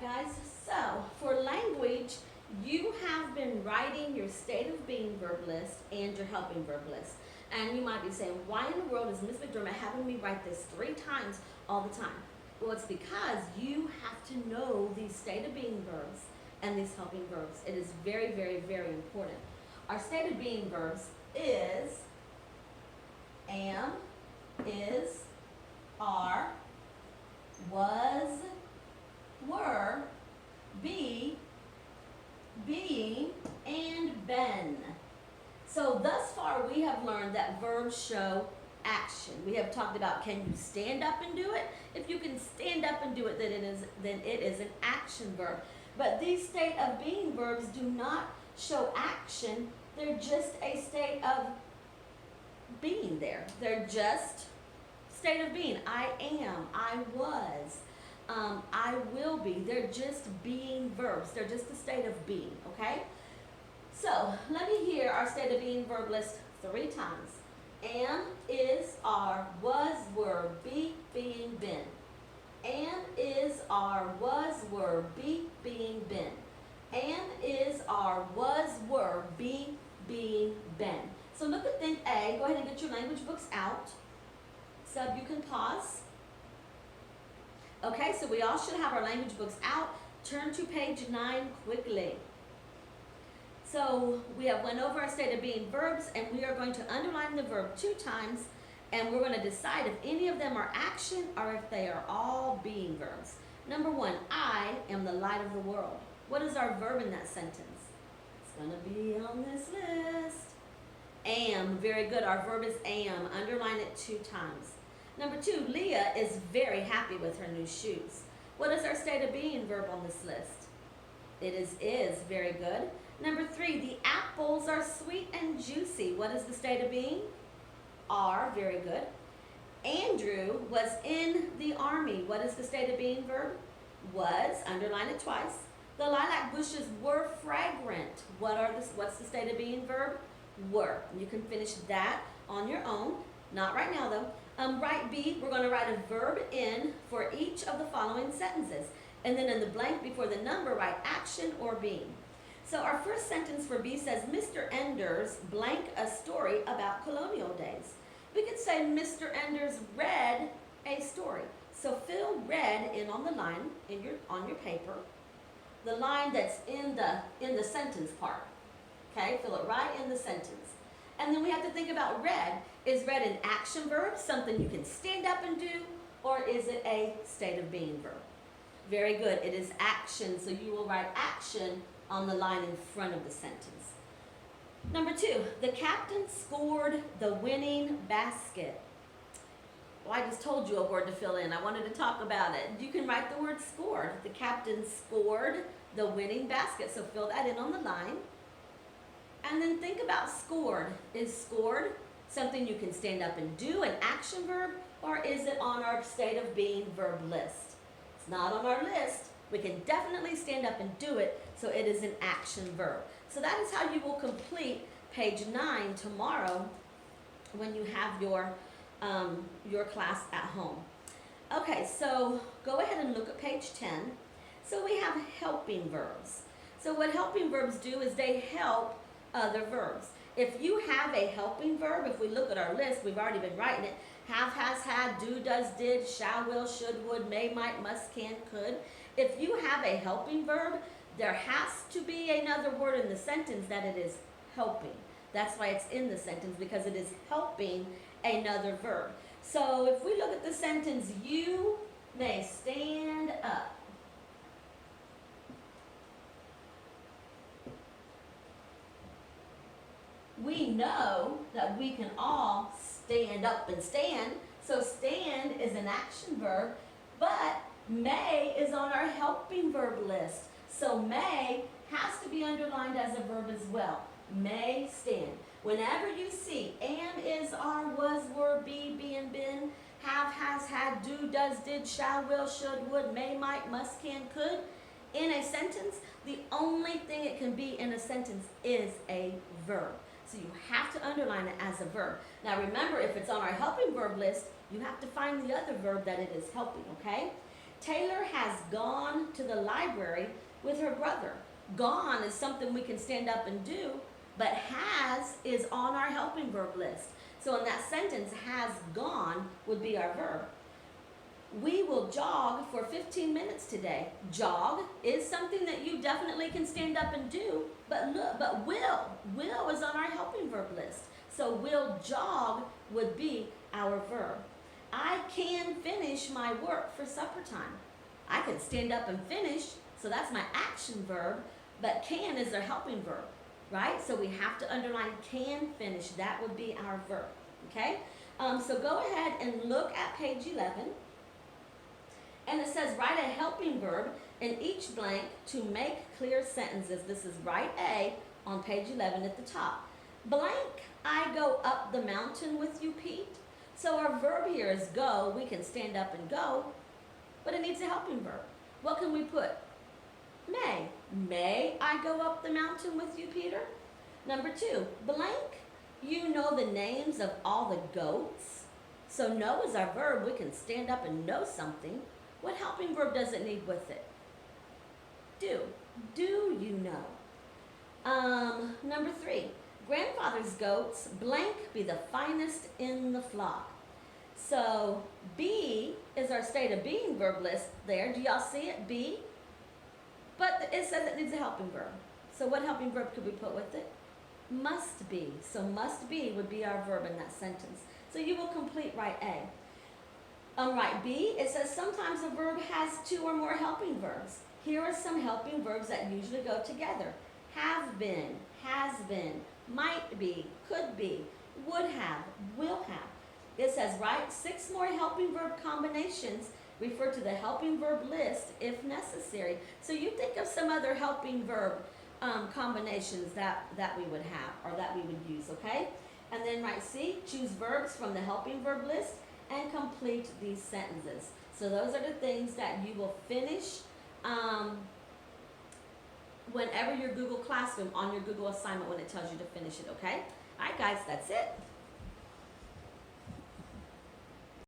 guys. So, for language, you have been writing your state of being verb list and your helping verb list. And you might be saying, why in the world is Miss McDermott having me write this 3 times all the time? Well, it's because you have to know these state of being verbs and these helping verbs. It is very, very, very important. Our state of being verbs is am, is, are, was, were, be, being, and been. So thus far we have learned that verbs show action. We have talked about, can you stand up and do it? If you can stand up and do it, then it is an action verb. But these state of being verbs do not show action. They're just a state of being there. They're just state of being. I am, I was, I will be. They're just being verbs. They're just a state of being, okay? So let me hear our state of being verb list 3 times. Am, is, are, was, were, be, being, been. Am, is, are, was, were, be, being, been. Am, is, are, was, were, be, being, been. So look at thing A. Go ahead and get your language books out. Sub, you can pause. Okay, so we all should have our language books out. Turn to page 9 quickly. So we have went over our state of being verbs, and we are going to underline the verb 2 times, and we're going to decide if any of them are action or if they are all being verbs. Number 1, I am the light of the world. What is our verb in that sentence? It's going to be on this list. Am, very good. Our verb is am. Underline it 2 times. Number 2, Leah is very happy with her new shoes. What is our state of being verb on this list? It is. Very good. Number 3, the apples are sweet and juicy. What is the state of being? Are. Very good. Andrew was in the army. What is the state of being verb? Was. Underline it twice. The lilac bushes were fragrant. What's the state of being verb? Were. You can finish that on your own. Not right now though. Write B, we're going to write a verb in for each of the following sentences. And then in the blank before the number, write action or being. So our first sentence for B says, Mr. Enders blank a story about colonial days. We could say Mr. Enders read a story. So fill read in on the line on your paper. The line that's in the sentence part. Okay, fill it right in the sentence. And then we have to think about read. Is read an action verb, something you can stand up and do, or is it a state of being verb? Very good, it is action, so you will write action on the line in front of the sentence. Number 2, the captain scored the winning basket. Well, I just told you a word to fill in. I wanted to talk about it. You can write the word scored. The captain scored the winning basket, so fill that in on the line. And then think about scored. Is scored something you can stand up and do, an action verb, or is it on our state of being verb list? It's not on our list. We can definitely stand up and do it, so it is an action verb. So that is how you will complete page 9 tomorrow when you have your class at home. Okay, so go ahead and look at page 10. So we have helping verbs. So what helping verbs do is they help other verbs. If you have a helping verb, if we look at our list, we've already been writing it. Have, has, had, do, does, did, shall, will, should, would, may, might, must, can, could. If you have a helping verb, there has to be another word in the sentence that it is helping. That's why it's in the sentence, because it is helping another verb. So if we look at the sentence, you may stand up. We know that we can all stand up and stand. So stand is an action verb, but may is on our helping verb list. So may has to be underlined as a verb as well. May stand. Whenever you see am, is, are, was, were, be, and been, have, has, had, do, does, did, shall, will, should, would, may, might, must, can, could, in a sentence, the only thing it can be in a sentence is a verb. So you have to underline it as a verb. Now remember, if it's on our helping verb list, you have to find the other verb that it is helping, okay? Taylor has gone to the library with her brother. Gone is something we can stand up and do, but has is on our helping verb list. So in that sentence, has gone would be our verb. We will jog for 15 minutes today. Jog is something that you definitely can stand up and do, but will is on our helping verb list. So will jog would be our verb. I can finish my work for supper time. I can stand up and finish, so that's my action verb, but can is our helping verb, right? So we have to underline can finish. That would be our verb, okay? So go ahead and look at page 11. And it says write a helping verb in each blank to make clear sentences. This is write A on page 11 at the top. Blank, I go up the mountain with you, Pete. So our verb here is go. We can stand up and go, but it needs a helping verb. What can we put? May. May I go up the mountain with you, Peter? Number 2, blank, you know the names of all the goats. So know is our verb. We can stand up and know something. What helping verb does it need with it? Do. Do you know? Number 3, grandfather's goats blank be the finest in the flock. So be is our state of being verb list there. Do y'all see it? Be. But it says it needs a helping verb. So what helping verb could we put with it? Must be. So must be would be our verb in that sentence. So you will complete right A. Right B, it says sometimes a verb has 2 or more helping verbs. Here are some helping verbs that usually go together. Have been, has been, might be, could be, would have, will have. It says write 6 more helping verb combinations. Refer to the helping verb list if necessary. So you think of some other helping verb combinations that we would have or that we would use, okay? And then write C, choose verbs from the helping verb list and complete these sentences. So those are the things that you will finish whenever your Google Classroom, on your Google assignment when it tells you to finish it, okay? All right, guys, that's it.